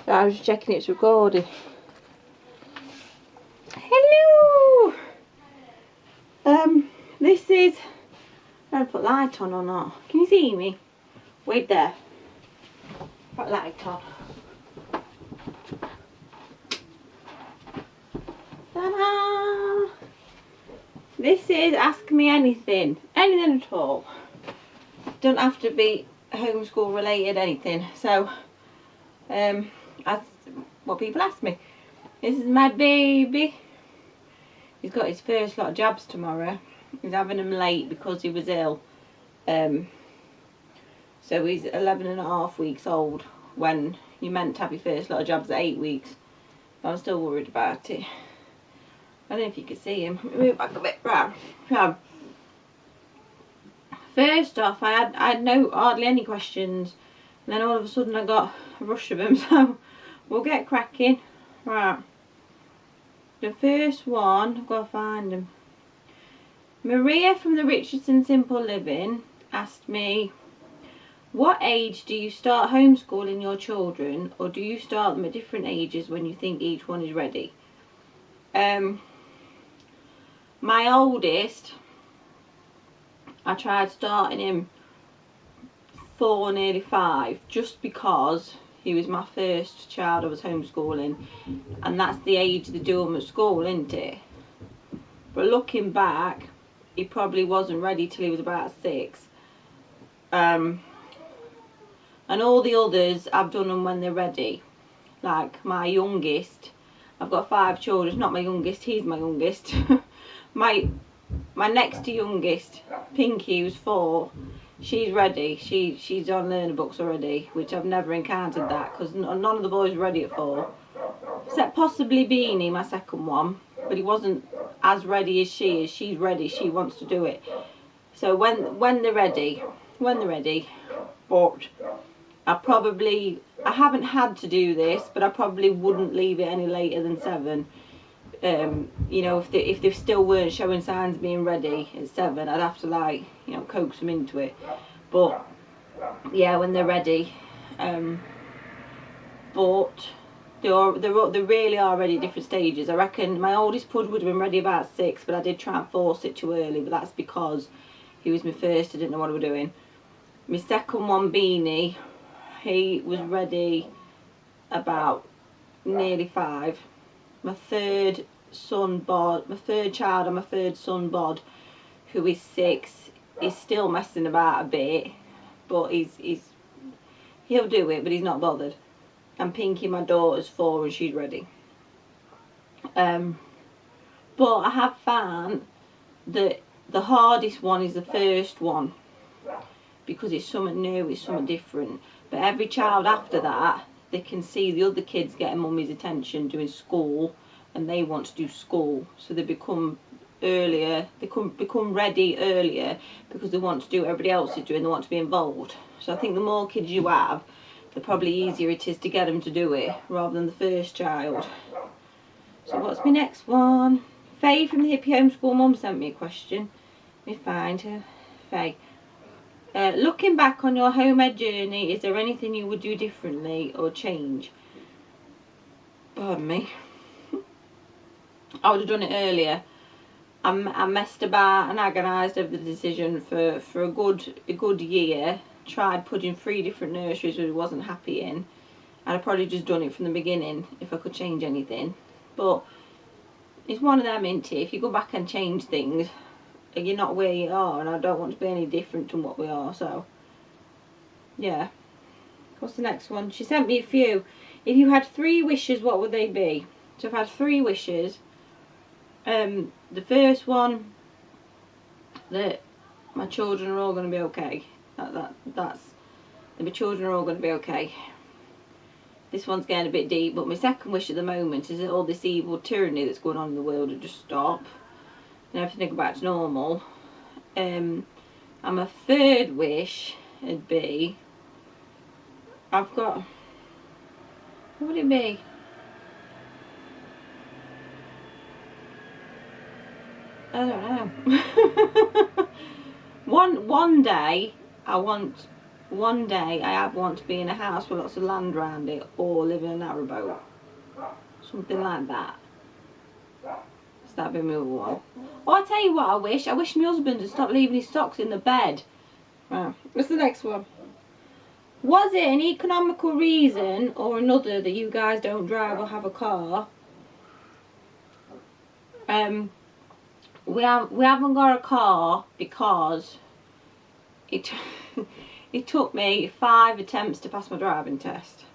I was just checking it's recording. Hello! This is... I'm going to put light on or not. Can you see me? Wait there. Put light on. Ta-da! This is Ask Me Anything. Anything at all. Don't have to be homeschool related, anything. So, that's what people ask me. This is my baby. He's got his first lot of jabs tomorrow. He's having them late because he was ill. So he's 11 and a half weeks old when you meant to have your first lot of jabs at 8 weeks. But I'm still worried about it. I don't know if you can see him. Let me move back a bit. Right. First off, I had hardly any questions. And then all of a sudden I got a rush of them. So we'll get cracking. Right. The first one, I've got to find them. Maria from the Richardson Simple Living asked me, what age do you start homeschooling your children, or do you start them at different ages when you think each one is ready? My oldest, I tried starting him 4, nearly 5, just because he was my first child I was homeschooling, and that's the age they do them at school, isn't it? But looking back, he probably wasn't ready till he was about 6. And all the others, I've done them when they're ready. Like my youngest, I've got 5 children. Not my youngest, he's my youngest. my next to youngest, Pinky, who's 4, she's ready. She's on learner books already, which I've never encountered that, because none of the boys are ready at 4. Except possibly Beanie, my second one, but he wasn't as ready as she is. She's ready, she wants to do it. So when they're ready, but I haven't had to do this, but I probably wouldn't leave it any later than 7. You know, if they still weren't showing signs of being ready at 7, I'd have to, like, you know, coax them into it. But yeah, when they're ready. But they really are ready at different stages. I reckon my oldest Pud would have been ready about 6, but I did try and force it too early, but that's because he was my first. I didn't know what I was doing. My second one, Beanie, he was ready about nearly 5. My third child and my third son, Bod, who is 6, is still messing about a bit, but he'll do it, but he's not bothered. And Pinky, my daughter's 4, and she's ready. But I have found that the hardest one is the first one, because it's something new, it's something different. But every child after that, they can see the other kids getting mummy's attention doing school, and they want to do school, so they become earlier, they become ready earlier, because they want to do what everybody else is doing, they want to be involved. So I think the more kids you have, the probably easier it is to get them to do it, rather than the first child. So what's my next one? Faye from the Hippie Homeschool Mum sent me a question. Let me find her. Faye. Looking back on your home ed journey, is there anything you would do differently or change? Pardon me. I would have done it earlier. I messed about and agonised over the decision for a good year. Tried putting 3 different nurseries which I wasn't happy in. I'd have probably just done it from the beginning if I could change anything. But it's one of them, isn't it? If you go back and change things, you're not where you are, and I don't want to be any different to what we are. So yeah. What's the next one? She sent me a few. If you had 3 wishes, what would they be? So I've had 3 wishes. The first one, that my children are all going to be okay. That's that my children are all going to be okay. This one's getting a bit deep, but my second wish at the moment is that all this evil tyranny that's going on in the world would just stop and everything go back to normal. And my third wish would be, what would it be? I don't know. One day I want one day I either want to be in a house with lots of land around it or live in a narrowboat. Something like that. So that'd be my other one. Oh, I tell you what I wish my husband would stop leaving his socks in the bed. Right, what's the next one? Was it an economical reason or another that you guys don't drive or have a car? We haven't got a car because it took me 5 attempts to pass my driving test.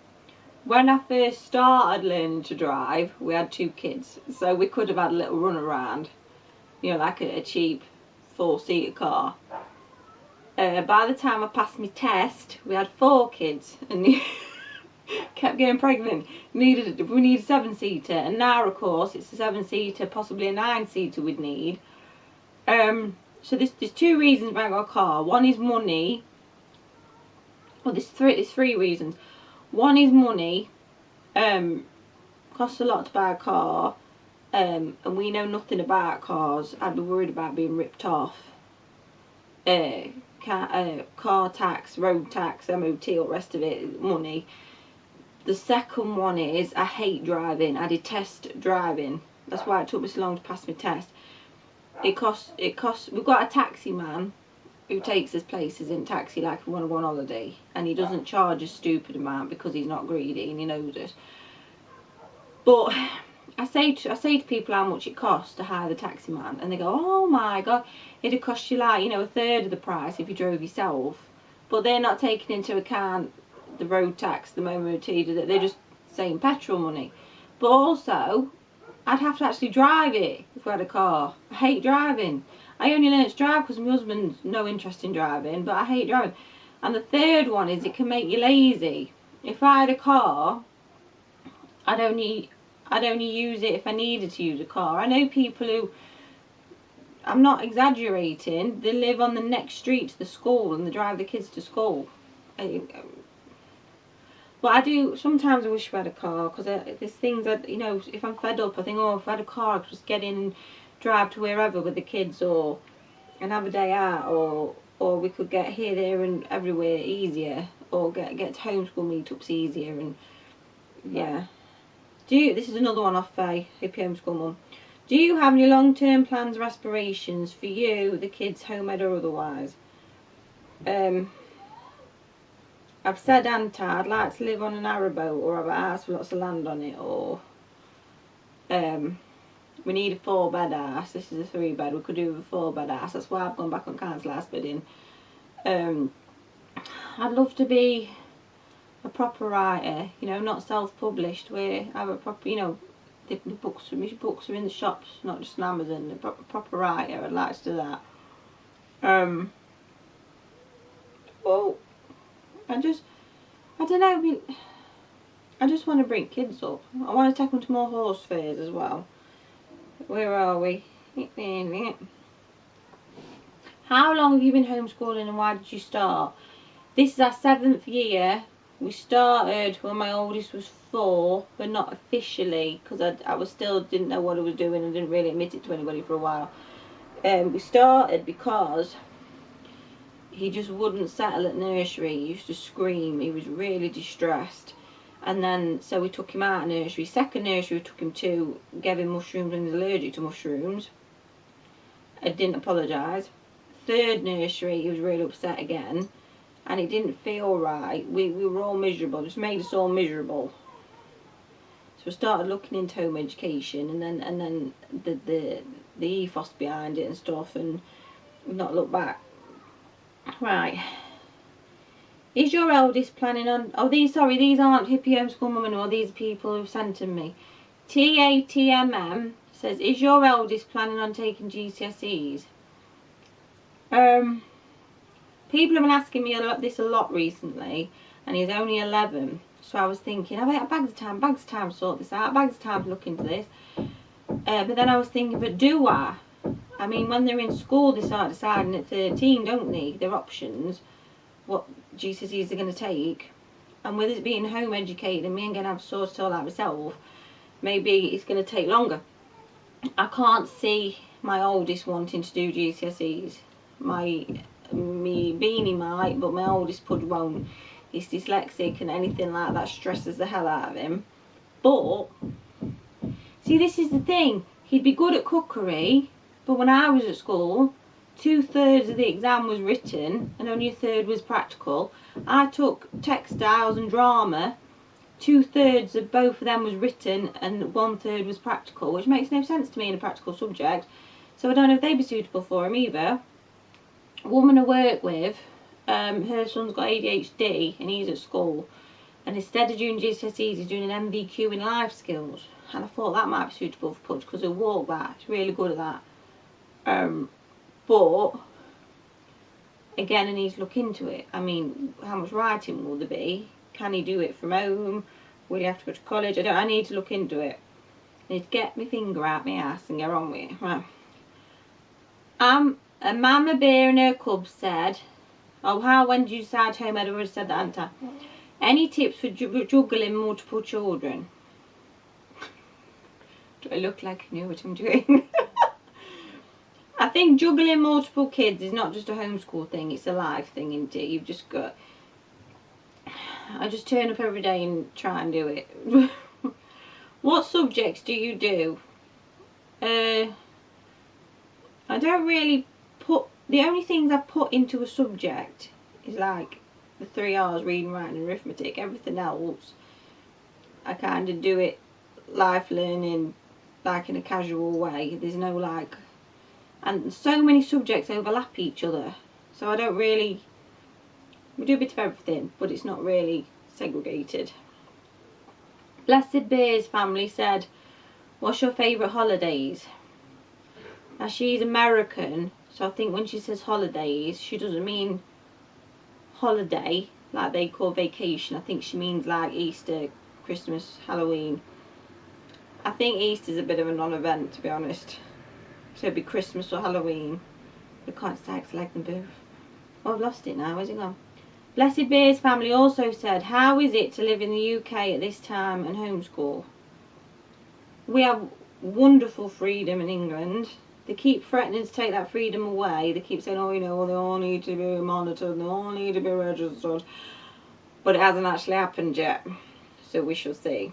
When I first started learning to drive, we had 2 kids, so we could have had a little run around, you know, like a cheap 4-seater car. By the time I passed my test, we had 4 kids and kept getting pregnant. We need a 7-seater, and now of course it's a 7-seater, possibly a 9-seater we'd need. So there's 2 reasons why I got a car. One is money. Well, there's 3 reasons. One is money. Costs a lot to buy a car, and we know nothing about cars. I'd be worried about being ripped off. Car tax, road tax, MOT, all the rest of it, money. The second one is I hate driving. I detest driving. That's why it took me so long to pass my test. It costs. We've got a taxi man who takes us places in taxi like we want to go on holiday, and he doesn't charge a stupid amount because he's not greedy and he knows us. But I say to people how much it costs to hire the taxi man, and they go, oh my god, it'd cost you like, you know, 1/3 of the price if you drove yourself. But they're not taking into account the road tax, the MOT, they're just saying petrol money. But also, I'd have to actually drive it if we had a car. I hate driving. I only learned to drive because my husband's no interest in driving, but I hate driving. And the third one is it can make you lazy. If I had a car, I'd only use it if I needed to use a car. I know people who, I'm not exaggerating, they live on the next street to the school and they drive the kids to school. But I do, sometimes I wish we had a car, because there's things that, you know, if I'm fed up, I think, oh, if I had a car, I could just get in and drive to wherever with the kids, and have a day out, or we could get here, there and everywhere easier, or get to homeschool meetups easier, and yeah. This is another one off Hippie Homeschool Mum. Do you have any long-term plans or aspirations for you, the kids, home ed or otherwise? I've said I'd like to live on a narrowboat or have a house with lots of land on it, or we need a 4-bed house. This is a 3-bed. We could do with a 4-bed house. That's why I've gone back on Khan's last bidding. I'd love to be a proper writer, you know, not self-published, where I have a proper, you know, the books are in the shops, not just on Amazon. A proper writer. I'd like to do that. Well, I don't know, I just want to bring kids up. I want to take them to more horse fairs as well. Where are we? How long have you been homeschooling and why did you start? This is our 7th year. We started when my oldest was 4, but not officially, because I still didn't know what I was doing and didn't really admit it to anybody for a while. We started because he just wouldn't settle at nursery. He used to scream. He was really distressed. And then, so we took him out of nursery. Second nursery we took him to, gave him mushrooms and he's allergic to mushrooms. I didn't apologise. Third nursery, he was really upset again. And it didn't feel right. We were all miserable. It just made us all miserable. So we started looking into home education, and then the ethos behind it and stuff, and we've not looked back. Right. Is your eldest planning on... Oh, these aren't Hippie Homeschool Mum anymore. These are people who've sent to me. TATMM says, is your eldest planning on taking GCSEs? People have been asking me this a lot recently, and he's only 11. So I was thinking, bags of time to sort this out. Bags of time to look into this. But then I was thinking, but do I? I mean, when they're in school, they start deciding at 13, don't they? Their options, what GCSEs they're going to take. And with it being home educated and me going to have to sort it all out myself, maybe it's going to take longer. I can't see my oldest wanting to do GCSEs. My me Beanie might, but my oldest Pudge won't. He's dyslexic and anything like that stresses the hell out of him. But, see, this is the thing. He'd be good at cookery, but when I was at school, 2/3 of the exam was written and only 1/3 was practical. I took textiles and drama. 2/3 of both of them was written and 1/3 was practical, which makes no sense to me in a practical subject. So I don't know if they'd be suitable for him either. A woman I work with, her son's got ADHD and he's at school, and instead of doing GCSEs he's doing an MVQ in life skills, and I thought that might be suitable for Pudge because he'll walk that. He's really good at that. But again, I need to look into it. I mean, how much writing will there be? Can he do it from home? Will he have to go to college? I need to look into it. I need to get my finger out my ass and get on with it. Right. A mama bear and her cubs said, oh, when did you decide home? I'd already said that, hadn't I? Any tips for juggling multiple children? Do I look like I knew what I'm doing? I think juggling multiple kids is not just a homeschool thing, it's a life thing, isn't it? You've just got... I just turn up every day and try and do it. What subjects do you do? I don't really put... The only things I put into a subject is like the 3 R's, reading, writing and arithmetic. Everything else, I kind of do it life learning, like in a casual way. There's no like... And so many subjects overlap each other. So I don't really... We do a bit of everything, but it's not really segregated. Blessed Bear's family said, what's your favourite holidays? Now she's American, so I think when she says holidays, she doesn't mean holiday, like they call vacation. I think she means like Easter, Christmas, Halloween. I think Easter's a bit of a non-event, to be honest. So it'd be Christmas or Halloween. We can't decide 'cause I like them both. Oh, I've lost it now. Where's it gone? Blessed Bear's family also said, how is it to live in the UK at this time and homeschool? We have wonderful freedom in England. They keep threatening to take that freedom away. They keep saying, oh, you know, they all need to be monitored, they all need to be registered. But it hasn't actually happened yet. So we shall see.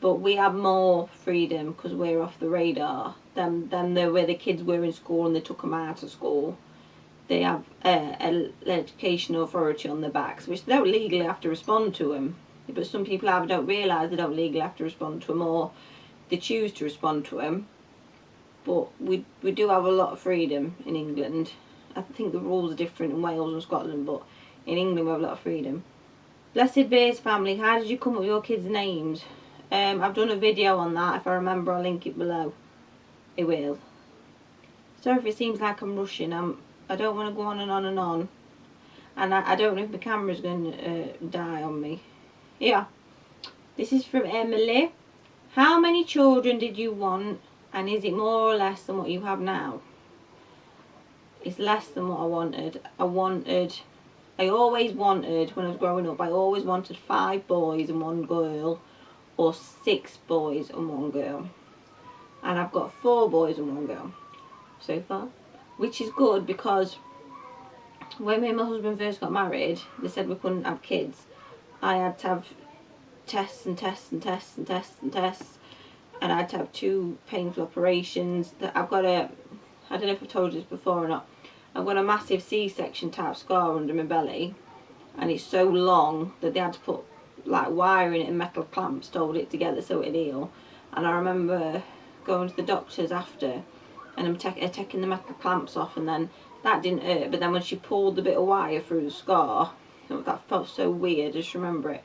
But we have more freedom because we're off the radar than where the kids were in school and they took them out of school. They have an education authority on their backs, which they don't legally have to respond to them. But some people don't realise they don't legally have to respond to them, or they choose to respond to them. But we do have a lot of freedom in England. I think the rules are different in Wales and Scotland, but in England we have a lot of freedom. Blessed Bear's family, how did you come up with your kids' names? I've done a video on that. If I remember, I'll link it below. It will. Sorry if it seems like I'm rushing. I don't want to go on and on and on. And I don't know if the camera's going to die on me. Yeah. This is from Emily. How many children did you want? And is it more or less than what you have now? It's less than what I wanted. I always wanted, when I was growing up, I always wanted 5 boys and 1 girl. Or 6 boys and 1 girl. And I've got 4 boys and 1 girl so far, which is good because when me and my husband first got married, they said we couldn't have kids. I had to have tests and tests and tests and tests and tests, and I had to have 2 painful operations. That I've got I don't know if I've told you this before or not, I've got a massive C-section type scar under my belly, and it's so long that they had to put like wire in it and metal clamps to hold it together so it'd heal. And I remember going to the doctors after, and I'm taking the metal clamps off, and then that didn't hurt, but then when she pulled the bit of wire through the scar, that felt so weird. I just remember it.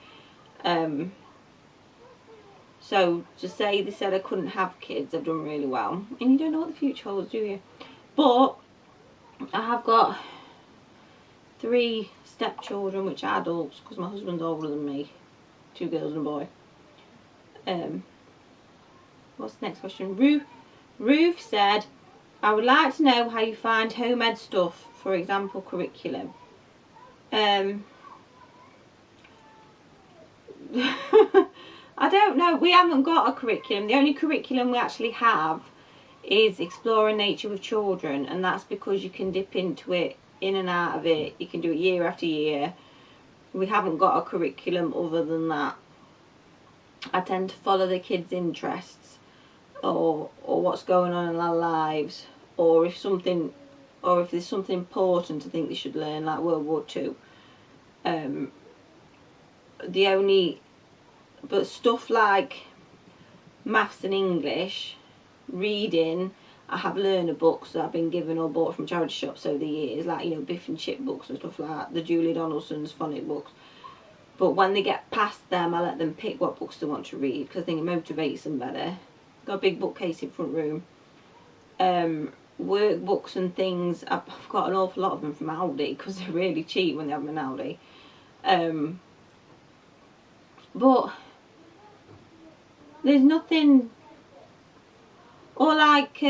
So to say they said I couldn't have kids, I've done really well. And you don't know what the future holds, do you? But I have got 3 stepchildren which are adults because my husband's older than me. 2 girls and a boy. What's the next question? Ruth said, I would like to know how you find home ed stuff, for example curriculum. I don't know, we haven't got a curriculum. The only curriculum we actually have is exploring nature with children, and that's because you can dip into it, in and out of it. You can do it year after year. We haven't got a curriculum other than that. I tend to follow the kids' interests, or what's going on in their lives, or if there's something important I think they should learn, like World War II. But stuff like maths and English, reading, I have learner books that I've been given or bought from charity shops over the years, like, you know, Biff and Chip books and stuff like that, the Julie Donaldson's phonics books. But when they get past them, I let them pick what books they want to read, because I think it motivates them better. Got a big bookcase in front room. Workbooks and things, I've got an awful lot of them from Aldi, because they're really cheap when they have them in Aldi. But there's nothing, or like,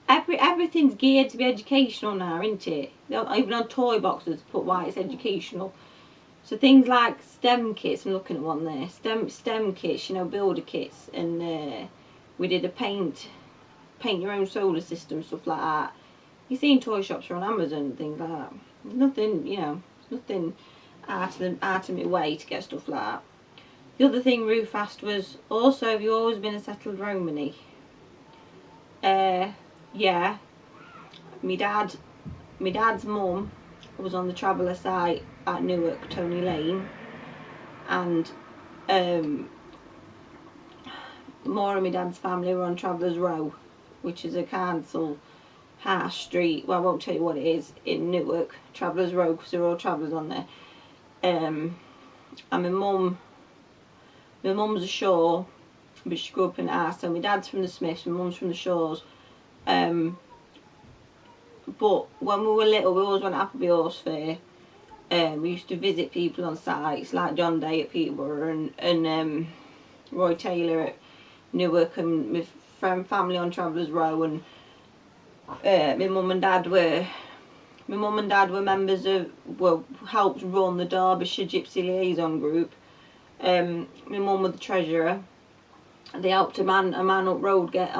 everything's geared to be educational now, isn't it? Even on toy boxes, put why it's educational. So things like STEM kits, I'm looking at one there, STEM kits, you know, builder kits, and we did a paint your own solar system, stuff like that. You see in toy shops or on Amazon and things like that. Nothing, you know, nothing out of my way to get stuff like that. The other thing Ruth asked was, also, have you always been a settled Romany? Yeah. My dad's mum was on the Traveller site at Newark, Tony Lane, and more of my dad's family were on Travellers Row, which is a council house street. Well, I won't tell you what it is in Newark, Travellers Row, because they're all travellers on there. And my mum's a Shaw, but she grew up in the house. So my dad's from the Smiths, my mum's from the Shaws. But when we were little, we always went to Appleby Horse Fair. We used to visit people on sites like John Day at Peterborough and Roy Taylor at Newark, and my family on Travellers Row, and my mum and dad were members of, well, helped run the Derbyshire Gypsy Liaison Group. My mum was the treasurer. They helped a man up road get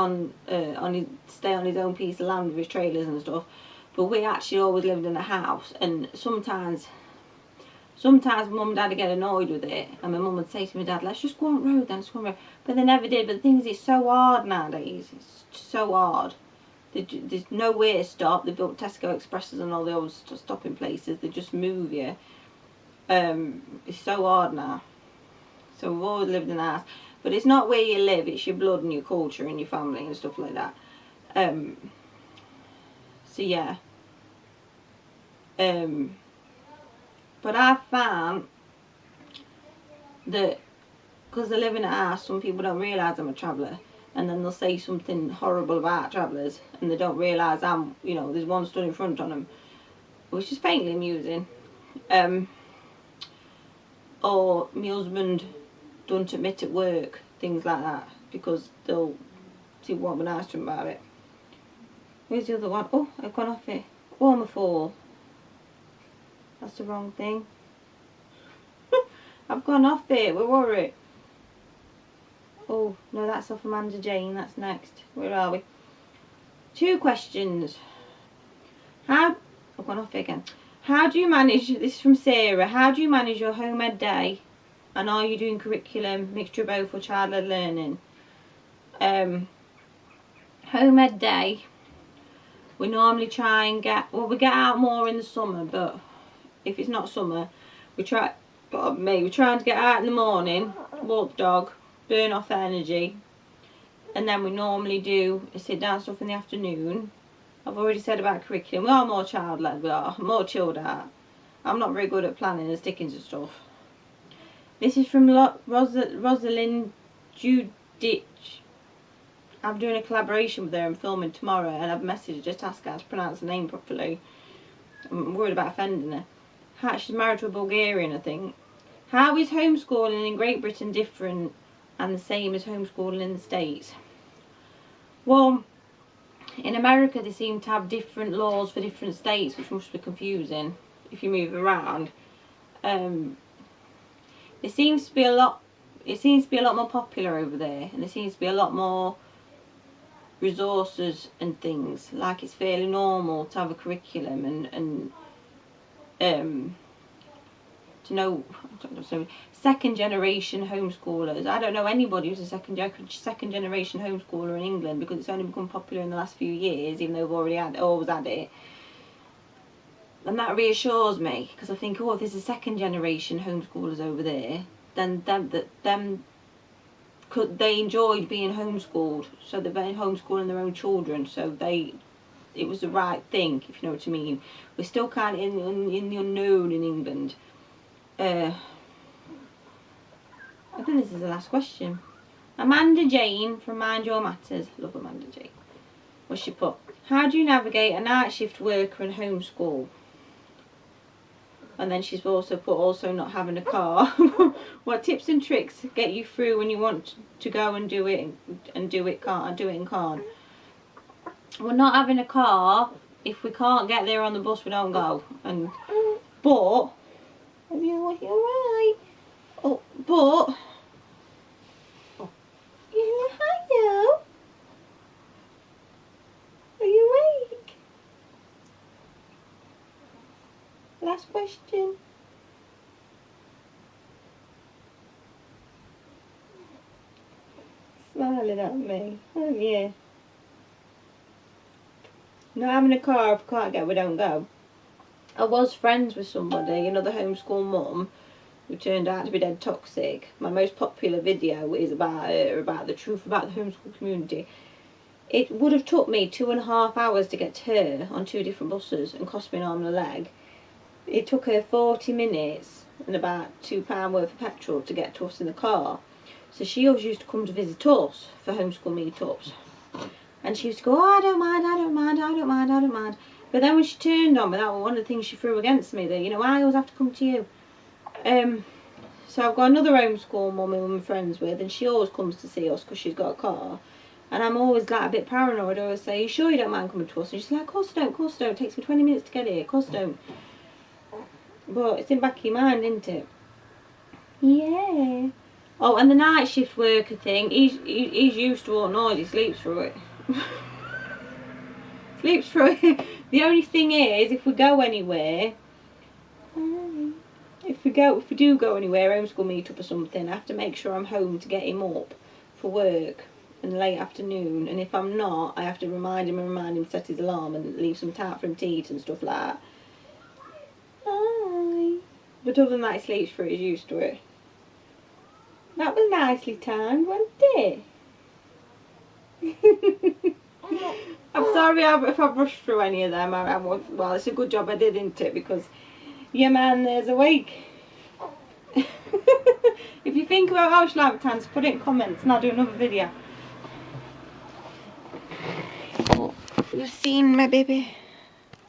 stay on his own piece of land with his trailers and stuff. But we actually always lived in a house, and sometimes mum and dad would get annoyed with it, and my mum would say to my dad, let's just go on road then, let's go on road. But they never did. But the thing is, it's so hard nowadays. It's so hard. There's nowhere to stop. They built Tesco Expresses and all the old stopping places. They just move you. It's so hard now. So we've always lived in a house. But it's not where you live, it's your blood and your culture and your family and stuff like that. So yeah. But I've found that because I live in a house, some people don't realise I'm a traveller, and then they'll say something horrible about travellers, and they don't realise there's one stood in front on them, which is faintly amusing. Or my husband don't admit at work, things like that, because they'll see what be nice to him about it. Where's the other one? Oh, I've gone off it. Oh, I'm a fool. That's the wrong thing. I've gone off it. Where were it? Oh, no, that's off Amanda Jane. That's next. Where are we? 2 questions. I've gone off it again. How do you manage, this is from Sarah, how do you manage your home ed day? And are you doing curriculum, mixture of both, or child-led learning? Home ed day, we normally try and we get out more in the summer, but if it's not summer, we're trying to get out in the morning, walk the dog, burn off energy, and then we normally do a sit-down stuff in the afternoon. I've already said about curriculum, we are more child-led, we are more chilled out. I'm not very good at planning and sticking to stuff. This is from Rosalind Judich. I'm doing a collaboration with her and filming tomorrow, and I've messaged her just to ask her how to pronounce the name properly. I'm worried about offending her. She's married to a Bulgarian, I think. How is homeschooling in Great Britain different and the same as homeschooling in the States? Well, in America they seem to have different laws for different states, which must be confusing if you move around. It seems to be a lot more popular over there, and there seems to be a lot more resources and things. Like it's fairly normal to have a curriculum and to know, second generation homeschoolers. I don't know anybody who's a second generation homeschooler in England, because it's only become popular in the last few years, even though we've always had it. And that reassures me, because I think, oh, if there's a second generation homeschoolers over there, then they enjoyed being homeschooled, so they've been homeschooling their own children, so it was the right thing, if you know what I mean. We're still kind of in the unknown in England. I think this is the last question. Amanda Jane from Mind Your Matters. Love Amanda Jane. What's she put? How do you navigate a night shift worker and homeschool? And then she's also put not having a car. What tips and tricks get you through when you want to go and do it and can't? We're not having a car. If we can't get there on the bus, we don't go. But are you alright? Oh, but hello. Are you awake? Last question. Smiling at me. Oh yeah. Not having a car, if we can't get, we don't go. I was friends with somebody, another homeschool mum, who turned out to be dead toxic. My most popular video is about her, about the truth about the homeschool community. It would have took me 2.5 hours to get to her on 2 different buses and cost me an arm and a leg. It took her 40 minutes and about £2 worth of petrol to get to us in the car. So she always used to come to visit us for homeschool meetups. And she used to go, oh, I don't mind. But then when she turned on me, that was one of the things she threw against me, that, you know, I always have to come to you. So I've got another homeschool mum who I'm friends with, and she always comes to see us because she's got a car. And I'm always like a bit paranoid. I always say, are you sure you don't mind coming to us? And she's like, of course I don't. It takes me 20 minutes to get here. Of course I don't. But it's in the back of your mind, isn't it? Yeah. Oh, and the night shift worker thing, he's used to all noise. He sleeps through it. Sleeps through it. The only thing is, if we go anywhere, if we do go anywhere, homeschool meetup or something, I have to make sure I'm home to get him up for work in the late afternoon. And if I'm not, I have to remind him to set his alarm and leave some tart for him to eat and stuff like that. Bye. But other than that, he sleeps through it. He's used to it. That was nicely timed, wasn't it? I'm sorry if I brushed through any of them. Well, it's a good job I did, isn't it? Because your man there's awake. If you think about how shall I have time, put it in comments and I'll do another video. Oh, you've seen my baby.